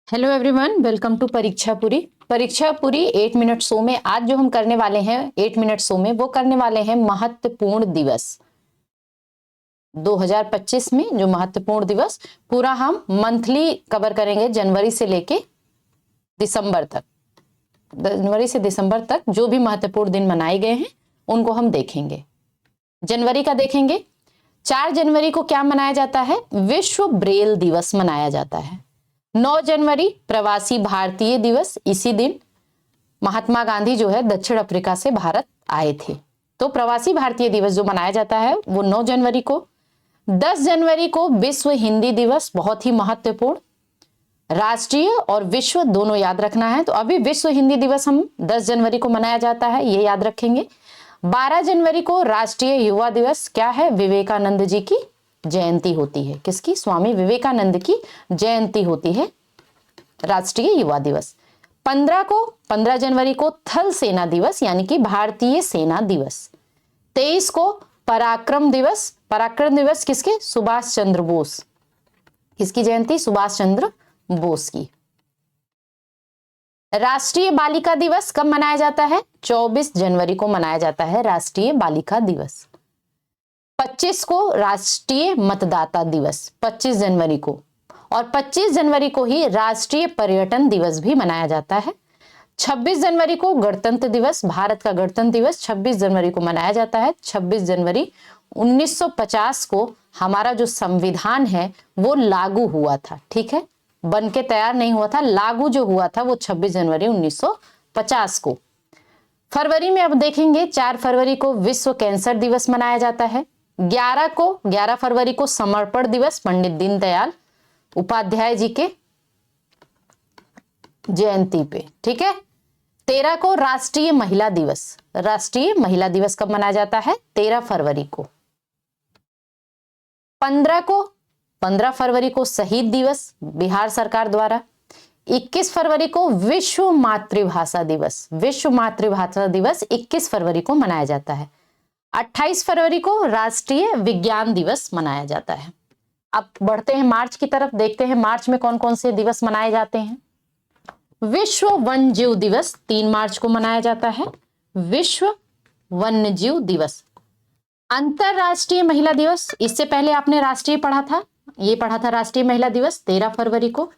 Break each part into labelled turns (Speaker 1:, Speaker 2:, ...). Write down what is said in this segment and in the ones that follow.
Speaker 1: Hello everyone, welcome to परीक्षा पूरी 8 minute show में आज जो हम करने वाले हैं 8 मिनट शो में वो करने वाले हैं महत्वपूर्ण दिवस 2025 में। जो महत्वपूर्ण दिवस पूरा हम मंथली कवर करेंगे, जनवरी से लेके दिसंबर तक। जनवरी से दिसंबर तक जो भी महत्वपूर्ण दिन मनाए गए हैं उनको हम देखेंगे। जनवरी का देखेंगे। 4 जनवरी को क्या मनाया जाता है? विश्व ब्रेल दिवस मनाया जाता है। 9 जनवरी प्रवासी भारतीय दिवस। इसी दिन महात्मा गांधी जो है दक्षिण अफ्रीका से भारत आए थे, तो प्रवासी भारतीय दिवस जो मनाया जाता है वो 9 जनवरी को। 10 जनवरी को विश्व हिंदी दिवस, बहुत ही महत्वपूर्ण। राष्ट्रीय और विश्व दोनों याद रखना है, तो अभी विश्व हिंदी दिवस हम 10 जनवरी को मनाया जाता है, ये याद रखेंगे। 12 जनवरी को राष्ट्रीय युवा दिवस। क्या है? विवेकानंद जी की जयंती होती है। किसकी? स्वामी विवेकानंद की जयंती होती है, राष्ट्रीय युवा दिवस। 15 जनवरी को थल सेना दिवस यानी कि भारतीय सेना दिवस। 23 को पराक्रम दिवस। पराक्रम दिवस किसके? सुभाष चंद्र बोस। किसकी जयंती? सुभाष चंद्र बोस की। राष्ट्रीय बालिका दिवस कब मनाया जाता है? 24 जनवरी को मनाया जाता है राष्ट्रीय बालिका दिवस। 25 को राष्ट्रीय मतदाता दिवस, 25 जनवरी को। और 25 जनवरी को ही राष्ट्रीय पर्यटन दिवस भी मनाया जाता है। 26 जनवरी को गणतंत्र दिवस, भारत का गणतंत्र दिवस 26 जनवरी को मनाया जाता है। 26 जनवरी 1950 को हमारा जो संविधान है वो लागू हुआ था। ठीक है, बन के तैयार नहीं हुआ था, लागू जो हुआ था वो 26 जनवरी 1950 को। फरवरी में अब देखेंगे, 4 फरवरी को विश्व कैंसर दिवस मनाया जाता है। 11 फरवरी को समर्पण दिवस, पंडित दीनदयाल उपाध्याय जी के जयंती पे। ठीक है। 13 को राष्ट्रीय महिला दिवस। राष्ट्रीय महिला दिवस कब मनाया जाता है? 13 फरवरी को। 15 फरवरी को शहीद दिवस बिहार सरकार द्वारा। 21 फरवरी को विश्व मातृभाषा दिवस। विश्व मातृभाषा दिवस 21 फरवरी को मनाया जाता है। 28 फरवरी को राष्ट्रीय विज्ञान दिवस मनाया जाता है। अब बढ़ते हैं मार्च की तरफ, देखते हैं मार्च में कौन कौन से दिवस मनाए जाते हैं। विश्व वन्य जीव दिवस 3 मार्च को मनाया जाता है। विश्व वन्य जीव दिवस। अंतरराष्ट्रीय महिला दिवस, इससे पहले आपने राष्ट्रीय पढ़ा था, ये पढ़ा था राष्ट्रीय महिला दिवस 13 फरवरी को।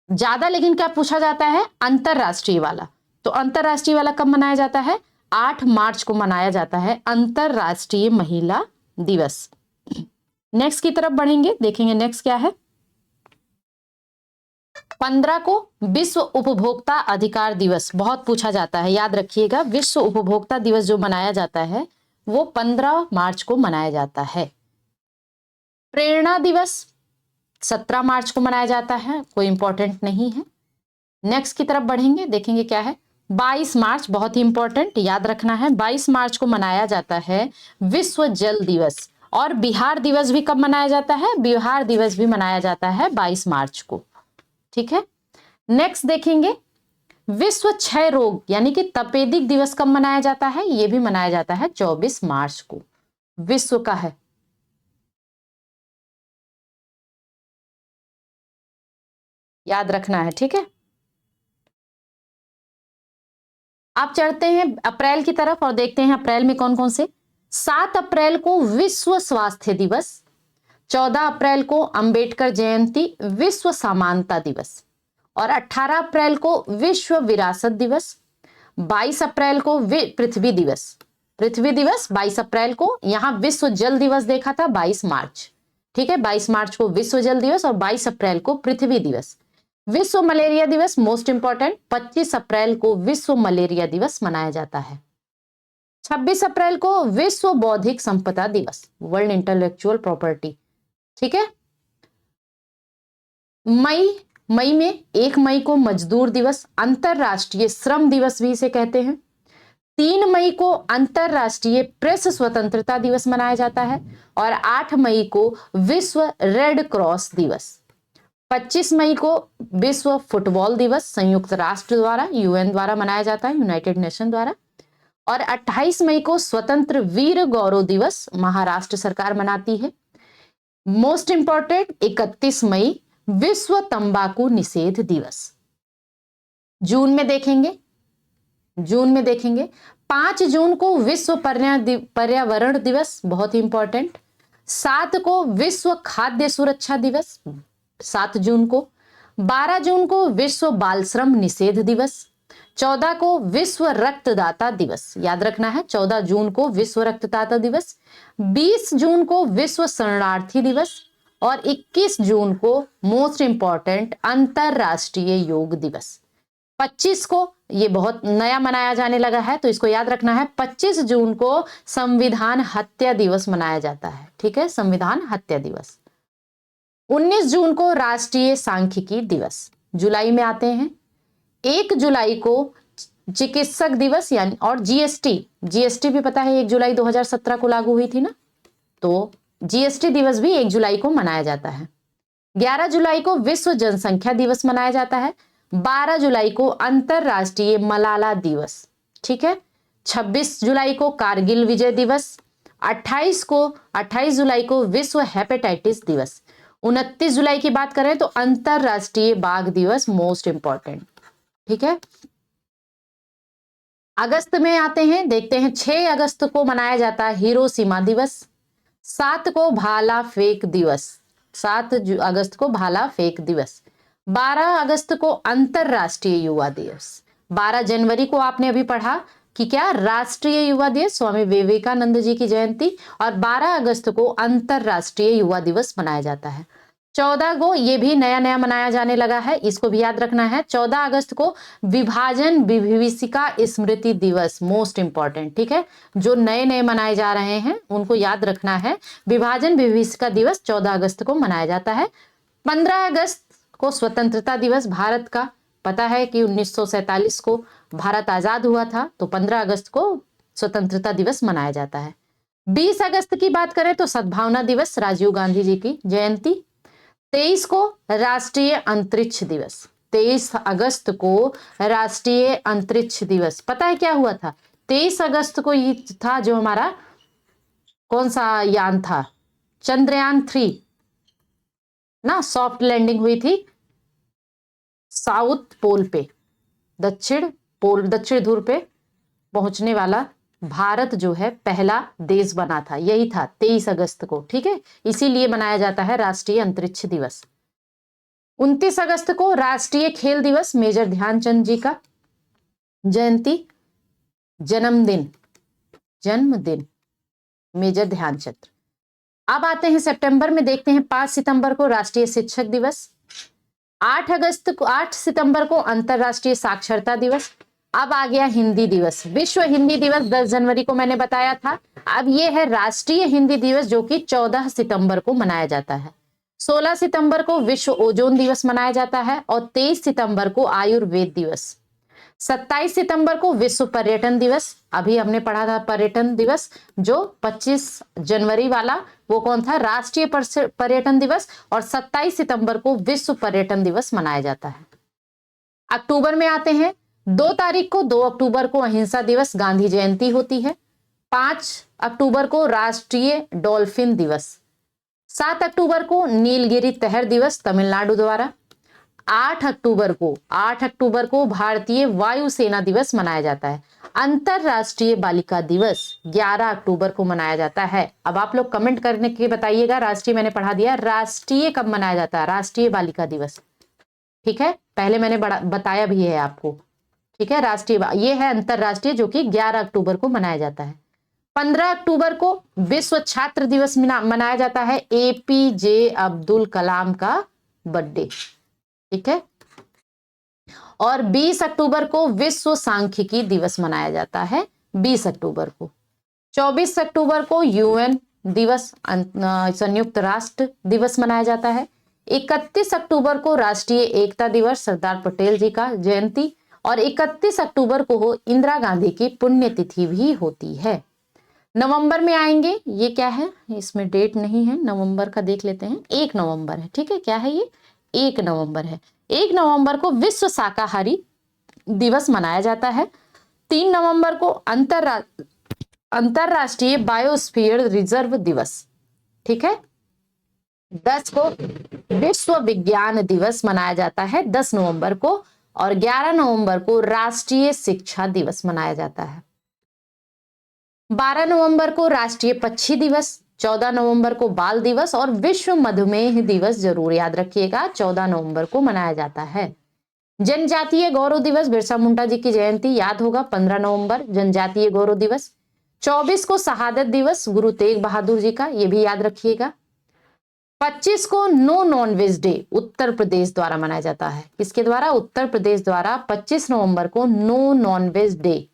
Speaker 1: ज्यादा लेकिन क्या पूछा जाता है? अंतरराष्ट्रीय वाला। तो अंतरराष्ट्रीय वाला कब मनाया जाता है? 8 मार्च को मनाया जाता है अंतरराष्ट्रीय महिला दिवस। नेक्स्ट की तरफ बढ़ेंगे, देखेंगे नेक्स्ट क्या है। 15 को विश्व उपभोक्ता अधिकार दिवस, बहुत पूछा जाता है, याद रखिएगा। विश्व उपभोक्ता दिवस जो मनाया जाता है वो 15 मार्च को मनाया जाता है। प्रेरणा दिवस 17 मार्च को मनाया जाता है, कोई इंपॉर्टेंट नहीं है। नेक्स्ट की तरफ बढ़ेंगे, देखेंगे क्या है। 22 मार्च बहुत ही इंपॉर्टेंट, याद रखना है। 22 मार्च को मनाया जाता है विश्व जल दिवस। और बिहार दिवस भी कब मनाया जाता है? बिहार दिवस भी मनाया जाता है 22 मार्च को। ठीक है। नेक्स्ट देखेंगे, विश्व क्षय रोग यानी कि तपेदिक दिवस कब मनाया जाता है? यह भी मनाया जाता है 24 मार्च को। विश्व का है, याद रखना है। ठीक है। आप चढ़ते हैं अप्रैल की तरफ और देखते हैं अप्रैल में कौन कौन से। 7 अप्रैल को विश्व स्वास्थ्य दिवस। 14 अप्रैल को अंबेडकर जयंती, विश्व समानता दिवस। और 18 अप्रैल को विश्व विरासत दिवस। 22 अप्रैल को पृथ्वी दिवस। पृथ्वी दिवस 22 अप्रैल को। यहां विश्व जल दिवस देखा था 22 मार्च। ठीक है, 22 मार्च को विश्व जल दिवस और 22 अप्रैल को पृथ्वी दिवस। विश्व मलेरिया दिवस मोस्ट इंपॉर्टेंट, 25 अप्रैल को विश्व मलेरिया दिवस मनाया जाता है। 26 अप्रैल को विश्व बौद्धिक संपदा दिवस, वर्ल्ड इंटेलेक्चुअल प्रॉपर्टी। ठीक है। मई में 1 मई को मजदूर दिवस, अंतरराष्ट्रीय श्रम दिवस भी इसे कहते हैं। 3 मई को अंतरराष्ट्रीय प्रेस स्वतंत्रता दिवस मनाया जाता है। और 8 मई को विश्व रेड क्रॉस दिवस। 25 मई को विश्व फुटबॉल दिवस, संयुक्त राष्ट्र द्वारा, यूएन द्वारा मनाया जाता है, यूनाइटेड नेशन द्वारा। और 28 मई को स्वतंत्र वीर गौरव दिवस महाराष्ट्र सरकार मनाती है। मोस्ट इंपॉर्टेंट 31 मई विश्व तंबाकू निषेध दिवस। जून में देखेंगे 5 जून को विश्व पर्यावरण दिवस, बहुत ही इंपॉर्टेंट। 7 को विश्व खाद्य सुरक्षा दिवस 7 जून को। 12 जून को विश्व बाल श्रम निषेध दिवस। 14 को विश्व रक्तदाता दिवस, याद रखना है 14 जून को विश्व रक्तदाता दिवस। 20 जून को विश्व शरणार्थी दिवस और 21 जून को मोस्ट इंपॉर्टेंट अंतरराष्ट्रीय योग दिवस। 25 को ये बहुत नया मनाया जाने लगा है तो इसको याद रखना है, 25 जून को संविधान हत्या दिवस मनाया जाता है। ठीक है, संविधान हत्या दिवस। 19 जून को राष्ट्रीय सांख्यिकी दिवस। जुलाई में आते हैं, 1 जुलाई को चिकित्सक दिवस यानी, और जीएसटी भी पता है 1 जुलाई 2017 को लागू हुई थी ना, तो जीएसटी दिवस भी 1 जुलाई को मनाया जाता है। 11 जुलाई को विश्व जनसंख्या दिवस मनाया जाता है। 12 जुलाई को अंतरराष्ट्रीय मलाला दिवस। ठीक है, 26 जुलाई को कारगिल विजय दिवस। 28 जुलाई को विश्व हेपेटाइटिस दिवस। 29 जुलाई की बात करें तो अंतरराष्ट्रीय बाघ दिवस, मोस्ट इंपॉर्टेंट। ठीक है, अगस्त में आते हैं, देखते हैं 6 अगस्त को मनाया जाता है हिरोशिमा दिवस। 7 को भाला फेंक दिवस, 7 अगस्त को भाला फेंक दिवस। 12 अगस्त को अंतरराष्ट्रीय युवा दिवस। 12 जनवरी को आपने अभी पढ़ा कि क्या राष्ट्रीय युवा दिवस, स्वामी विवेकानंद जी की जयंती, और 12 अगस्त को अंतरराष्ट्रीय युवा दिवस मनाया जाता है। 14 को ये भी नया मनाया जाने लगा है, इसको भी याद रखना है। 14 अगस्त को विभाजन विभीषिका स्मृति दिवस, मोस्ट इंपॉर्टेंट। ठीक है, जो नए मनाए जा रहे हैं उनको याद रखना है। विभाजन विभीषिका दिवस 14 अगस्त को मनाया जाता है। 15 अगस्त को स्वतंत्रता दिवस भारत का, पता है कि 1947 को भारत आजाद हुआ था, तो 15 अगस्त को स्वतंत्रता दिवस मनाया जाता है। 20 अगस्त की बात करें तो सद्भावना दिवस, राजीव गांधी जी की जयंती। 23 को राष्ट्रीय अंतरिक्ष दिवस, 23 अगस्त को राष्ट्रीय अंतरिक्ष दिवस। पता है क्या हुआ था? 23 अगस्त को ये था जो हमारा कौन सा यान था, चंद्रयान 3 ना, सॉफ्ट लैंडिंग हुई थी साउथ पोल पे, दक्षिण ध्रुव पे पहुंचने वाला भारत जो है पहला देश बना था, यही था 23 अगस्त को। ठीक है, इसीलिए मनाया जाता है राष्ट्रीय अंतरिक्ष दिवस। 29 अगस्त को राष्ट्रीय खेल दिवस, मेजर ध्यानचंद जी का जयंती, जन्मदिन मेजर ध्यानचंद। अब आते हैं सितंबर में, देखते हैं 5 सितंबर को राष्ट्रीय शिक्षक दिवस। 8 सितंबर को अंतरराष्ट्रीय साक्षरता दिवस। अब आ गया हिंदी दिवस, विश्व हिंदी दिवस 10 जनवरी को मैंने बताया था। अब ये है राष्ट्रीय हिंदी दिवस जो कि 14 सितंबर को मनाया जाता है। 16 सितंबर को विश्व ओजोन दिवस मनाया जाता है और 23 सितंबर को आयुर्वेद दिवस। 27 सितंबर को विश्व पर्यटन दिवस, अभी हमने पढ़ा था पर्यटन दिवस, जो 25 जनवरी वाला वो कौन था, राष्ट्रीय पर्यटन दिवस, और 27 सितंबर को विश्व पर्यटन दिवस मनाया जाता है। अक्टूबर में आते हैं, 2 अक्टूबर को अहिंसा दिवस, गांधी जयंती होती है। 5 अक्टूबर को राष्ट्रीय डॉल्फिन दिवस। 7 अक्टूबर को नीलगिरी तहर दिवस, तमिलनाडु द्वारा। 8 अक्टूबर को भारतीय वायुसेना दिवस मनाया जाता है। अंतरराष्ट्रीय बालिका दिवस 11 अक्टूबर को मनाया जाता है। अब आप लोग कमेंट करने के बताइएगा, राष्ट्रीय मैंने पढ़ा दिया, राष्ट्रीय कब मनाया जाता है, राष्ट्रीय बालिका दिवस। ठीक है, पहले मैंने बताया भी है आपको। ठीक है, राष्ट्रीय ये है अंतरराष्ट्रीय जो कि 11 अक्टूबर को मनाया जाता है। 15 अक्टूबर को विश्व छात्र दिवस मनाया जाता है, एपीजे अब्दुल कलाम का बर्थडे। ठीक है, और 20 अक्टूबर को विश्व सांख्यिकी दिवस मनाया जाता है, 20 अक्टूबर को। 24 अक्टूबर को यूएन दिवस, संयुक्त राष्ट्र दिवस मनाया जाता है। 31 अक्टूबर को राष्ट्रीय एकता दिवस, सरदार पटेल जी का जयंती, और 31 अक्टूबर को इंदिरा गांधी की पुण्यतिथि भी होती है। नवंबर में आएंगे, ये क्या है, इसमें डेट नहीं है, नवंबर का देख लेते हैं, 1 नवंबर है। ठीक है, क्या है ये, 1 नवंबर है। 1 नवंबर को विश्व शाकाहारी दिवस मनाया जाता है। 3 नवंबर को अंतरराष्ट्रीय बायोस्फीयर रिजर्व दिवस। ठीक है, 10 को विश्व विज्ञान दिवस मनाया जाता है 10 नवंबर को, और 11 नवंबर को राष्ट्रीय शिक्षा दिवस मनाया जाता है। 12 नवंबर को राष्ट्रीय पक्षी दिवस, 14 नवंबर को बाल दिवस और विश्व मधुमेह दिवस जरूर याद रखिएगा 14 नवंबर को मनाया जाता है। जनजातीय गौरव दिवस, बिरसा मुंडा जी की जयंती याद होगा 15 नवंबर जनजातीय गौरव दिवस। 24 को शहादत दिवस गुरु तेग बहादुर जी का, ये भी याद रखिएगा। 25 को no nonveg day Uttar Pradesh द्वारा मनाया जाता है। किसके द्वारा? उत्तर प्रदेश द्वारा 25 नवंबर को नो नॉनवेज डे।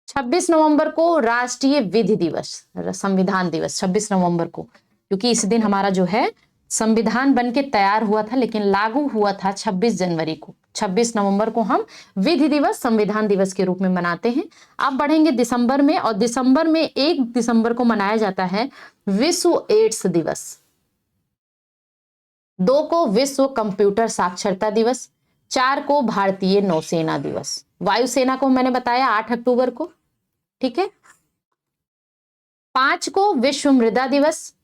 Speaker 1: 26 नवंबर को राष्ट्रीय विधि दिवस, संविधान दिवस 26 नवंबर को, क्योंकि इस दिन हमारा जो है संविधान बनके तैयार हुआ था, लेकिन लागू हुआ था 26 जनवरी को। 26 नवंबर को हम विधि दिवस, संविधान दिवस के रूप में मनाते हैं। अब बढ़ेंगे दिसंबर में, और दिसंबर में 1 दिसंबर को मनाया जाता है विश्व एड्स दिवस। 2 को विश्व कंप्यूटर साक्षरता दिवस। 4 को भारतीय नौसेना दिवस। वायुसेना को मैंने बताया 8 अक्टूबर को, ठीक है। 5 को विश्व मृदा दिवस।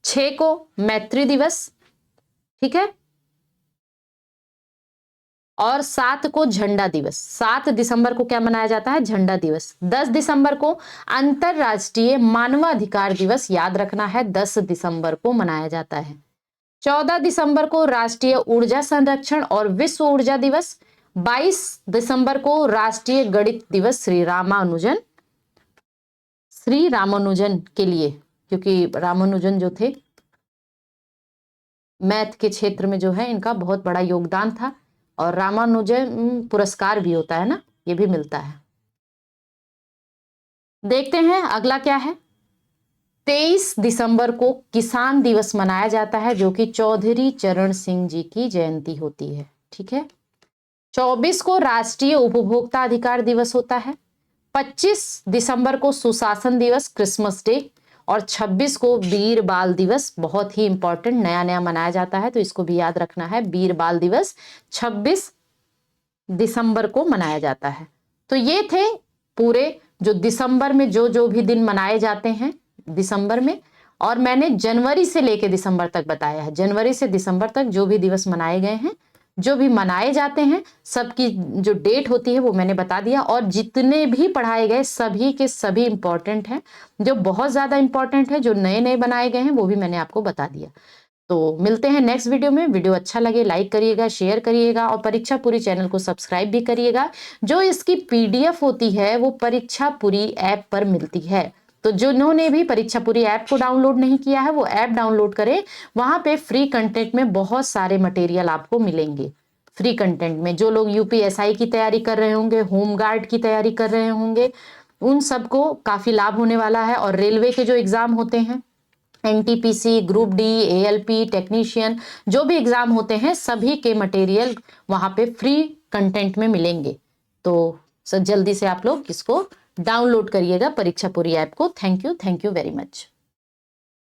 Speaker 1: 6 को मैत्री दिवस, ठीक है। और 7 को झंडा दिवस। 7 दिसंबर को क्या मनाया जाता है? झंडा दिवस। 10 दिसंबर को अंतरराष्ट्रीय मानवाधिकार दिवस याद रखना है, 10 दिसंबर को मनाया जाता है। 14 दिसंबर को राष्ट्रीय ऊर्जा संरक्षण और विश्व ऊर्जा दिवस। 22 दिसंबर को राष्ट्रीय गणित दिवस, श्री रामानुजन के लिए, क्योंकि रामानुजन जो थे मैथ के क्षेत्र में जो है इनका बहुत बड़ा योगदान था, और रामानुजन पुरस्कार भी होता है ना, ये भी मिलता है। देखते हैं अगला क्या है। 23 दिसंबर को किसान दिवस मनाया जाता है, जो कि चौधरी चरण सिंह जी की जयंती होती है, ठीक है। 24 को राष्ट्रीय उपभोक्ता अधिकार दिवस होता है। 25 दिसंबर को सुशासन दिवस, क्रिसमस डे। और 26 को वीर बाल दिवस, बहुत ही इंपॉर्टेंट, नया नया मनाया जाता है तो इसको भी याद रखना है। वीर बाल दिवस 26 दिसंबर को मनाया जाता है। तो ये थे पूरे जो दिसंबर में जो जो भी दिन मनाए जाते हैं दिसंबर में, और मैंने जनवरी से लेके दिसंबर तक बताया है। जनवरी से दिसंबर तक जो भी दिवस मनाए गए हैं, जो भी मनाए जाते हैं, सबकी जो डेट होती है वो मैंने बता दिया। और जितने भी पढ़ाए गए सभी के सभी इंपॉर्टेंट हैं, जो बहुत ज्यादा इंपॉर्टेंट है, जो नए नए बनाए गए हैं वो भी मैंने आपको बता दिया। तो मिलते हैं नेक्स्ट वीडियो में। वीडियो अच्छा लगे लाइक करिएगा, शेयर करिएगा, और परीक्षा पूरी चैनल को सब्सक्राइब भी करिएगा। जो इसकी PDF होती है वो परीक्षा पूरी ऐप पर मिलती है, तो जिन्होंने भी परीक्षा पूरी ऐप को डाउनलोड नहीं किया है वो ऐप डाउनलोड करें। वहां पे फ्री कंटेंट में बहुत सारे मटेरियल आपको मिलेंगे। फ्री कंटेंट में जो लोग UPSI की तैयारी कर रहे होंगे, होमगार्ड की तैयारी कर रहे होंगे, उन सबको काफी लाभ होने वाला है। और रेलवे के जो एग्जाम होते हैं, NTPC, group D, ALP, technician, जो भी एग्जाम होते हैं सभी के मटेरियल वहां पे फ्री कंटेंट में मिलेंगे। तो जल्दी से आप लोग इसको डाउनलोड करिएगा परीक्षा पूरी ऐप को। Thank you very much.